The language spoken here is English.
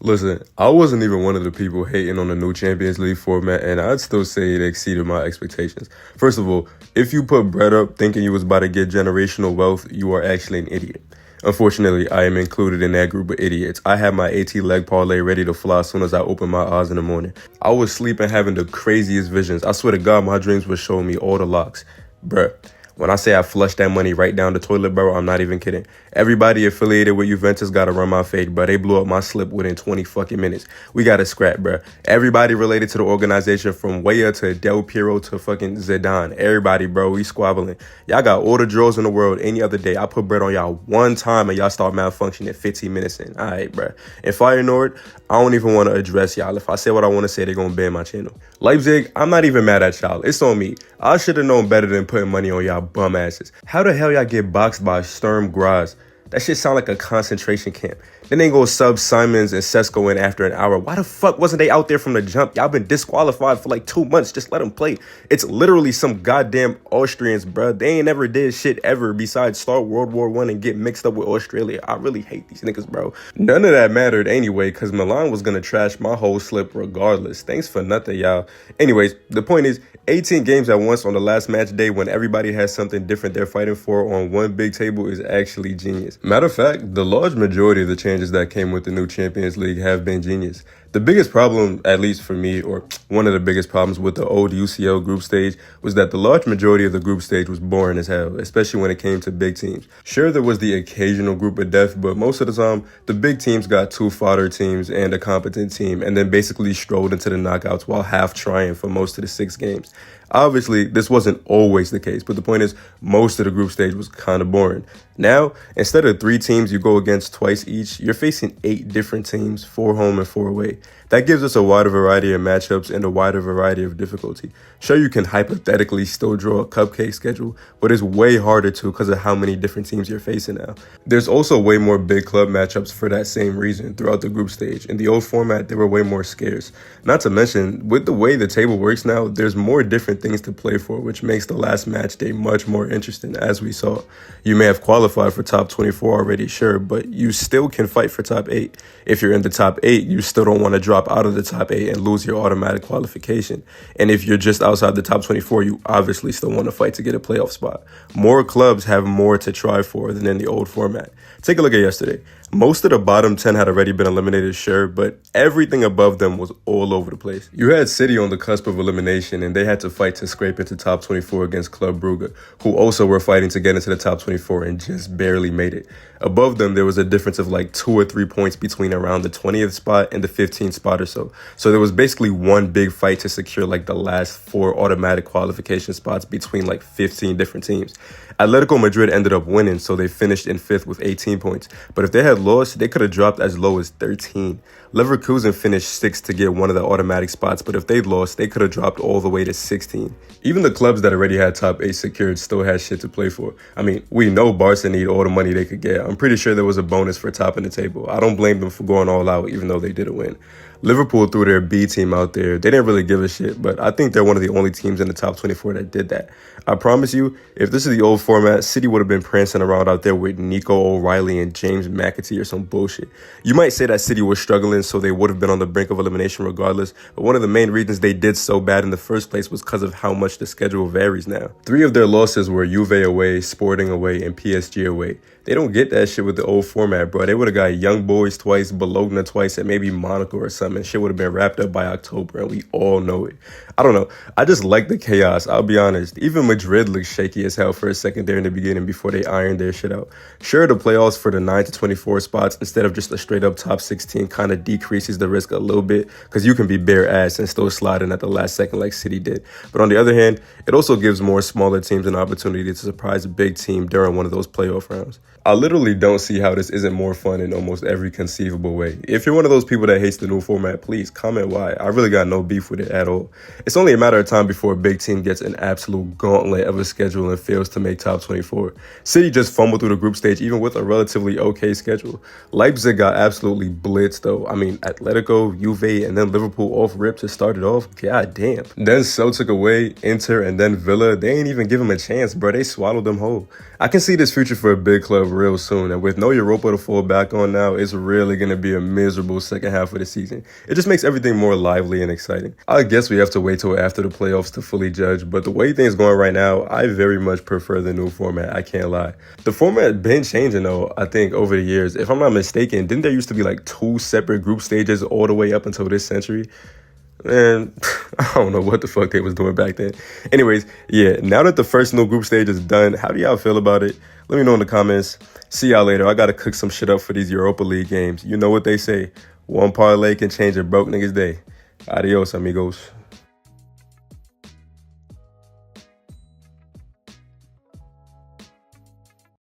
Listen, I wasn't even one of the people hating on the new Champions League format, and I'd still say it exceeded my expectations. First of all, if you put bread up thinking you was about to get generational wealth, you are actually an idiot. Unfortunately, I am included in that group of idiots. I had my AT leg parlay ready to fly as soon as I opened my eyes in the morning. I was sleeping having the craziest visions. I swear to God, my dreams were showing me all the locks. Bruh. When I say I flushed that money right down the toilet, bro, I'm not even kidding. Everybody affiliated with Juventus got to run my fade, bro. They blew up my slip within 20 fucking minutes. We got to scrap, bro. Everybody related to the organization from Weah to Del Piero to fucking Zidane. Everybody, bro, we squabbling. Y'all got all the draws in the world any other day. I put bread on y'all one time and y'all start malfunctioning 15 minutes in. All right, bro. And Feyenoord, I don't even want to address y'all. If I say what I want to say, they're going to ban my channel. Leipzig, I'm not even mad at y'all. It's on me. I should have known better than putting money on y'all bum asses. How the hell y'all get boxed by Sturm Graz? That shit sound like a concentration camp. Then they go sub Simons and Sesko in after an hour. Why the fuck wasn't they out there from the jump? Y'all been disqualified for like 2 months. Just let them play. It's literally some goddamn Austrians, bruh. They ain't never did shit ever besides start World War I and get mixed up with Australia. I really hate these niggas, bro. None of that mattered anyway, because Milan was going to trash my whole slip regardless. Thanks for nothing, y'all. Anyways, the point is, 18 games at once on the last match day when everybody has something different they're fighting for on one big table is actually genius. Matter of fact, the large majority of the changes that came with the new Champions League have been genius. The biggest problem, at least for me, or one of the biggest problems with the old UCL group stage was that the large majority of the group stage was boring as hell, especially when it came to big teams. Sure, there was the occasional group of death, but most of the time, the big teams got 2 fodder teams and a competent team, and then basically strolled into the knockouts while half trying for most of the 6 games. Obviously, this wasn't always the case, but the point is, most of the group stage was kind of boring. Now, instead of 3 teams you go against twice each, you're facing 8 different teams, 4 home and 4 away. That gives us a wider variety of matchups and a wider variety of difficulty. Sure, you can hypothetically still draw a cupcake schedule, but it's way harder to because of how many different teams you're facing now. There's also way more big club matchups for that same reason throughout the group stage. In the old format, they were way more scarce. Not to mention, with the way the table works now, there's more different things to play for, which makes the last match day much more interesting, as we saw. You may have qualified for top 24 already, sure, but you still can fight for top 8. If you're in the top 8, you still don't want to drop out of the top 8 and lose your automatic qualification. And if you're just outside the top 24, you obviously still want to fight to get a playoff spot. More clubs have more to try for than in the old format. Take a look at yesterday. Most of the bottom 10 had already been eliminated, sure, but everything above them was all over the place. You had City on the cusp of elimination, and they had to fight to scrape into top 24 against Club Brugge, who also were fighting to get into the top 24 and just barely made it. Above them, there was a difference of like 2 or 3 points between around the 20th spot and the 15th spot or so. So there was basically one big fight to secure like the last 4 automatic qualification spots between like 15 different teams. Atletico Madrid ended up winning, so they finished in 5th with 18 points. But if they had lost, they could have dropped as low as 13. Leverkusen finished 6th to get one of the automatic spots, but if they'd lost, they could have dropped all the way to 16. Even the clubs that already had top 8 secured still had shit to play for. I mean, we know Barca need all the money they could get. I'm pretty sure there was a bonus for topping the table. I don't blame them for going all out, even though they didn't win. Liverpool threw their B team out there. They didn't really give a shit, but I think they're one of the only teams in the top 24 that did that. I promise you, if this is the old format, City would have been prancing around out there with Nico O'Reilly and James McAtee or some bullshit. You might say that City was struggling, so they would have been on the brink of elimination regardless, but one of the main reasons they did so bad in the first place was because of how much the schedule varies now. 3 of their losses were Juve away, Sporting away, and PSG away. They don't get that shit with the old format, bro. They would have got Young Boys twice, Bologna twice, and maybe Monaco or something. Shit would have been wrapped up by October, and we all know it. I don't know. I just like the chaos, I'll be honest. Even Madrid looked shaky as hell for a second there in the beginning before they ironed their shit out. Sure, the playoffs for the 9 to 24 spots instead of just a straight up top 16 kind of decreases the risk a little bit because you can be bare ass and still slide in at the last second like City did. But on the other hand, it also gives more smaller teams an opportunity to surprise a big team during one of those playoff rounds. I literally don't see how this isn't more fun in almost every conceivable way. If you're one of those people that hates the new format, format, please comment why. I really got no beef with it at all. It's only a matter of time before a big team gets an absolute gauntlet of a schedule and fails to make top 24. City just fumbled through the group stage even with a relatively okay schedule. Leipzig got absolutely blitzed though. I mean, Atletico, Juve, and then Liverpool off rip to start it off. God damn. Then Celtic away, Inter, and then Villa. They ain't even give them a chance, bro. They swallowed them whole. I can see this future for a big club real soon, and with no Europa to fall back on now, it's really going to be a miserable second half of the season. It just makes everything more lively and exciting. I guess we have to wait till after the playoffs to fully judge, but the way things going right now, I very much prefer the new format, I can't lie. The format been changing though, I think, over the years. If I'm not mistaken, didn't there used to be like 2 separate group stages all the way up until this century? Man, I don't know what the fuck they was doing back then. Anyways, yeah, now that the first new group stage is done, how do y'all feel about it? Let me know in the comments. See y'all later. I gotta cook some shit up for these Europa League games. You know what they say. One parlay can change a broke nigga's day. Adios, amigos.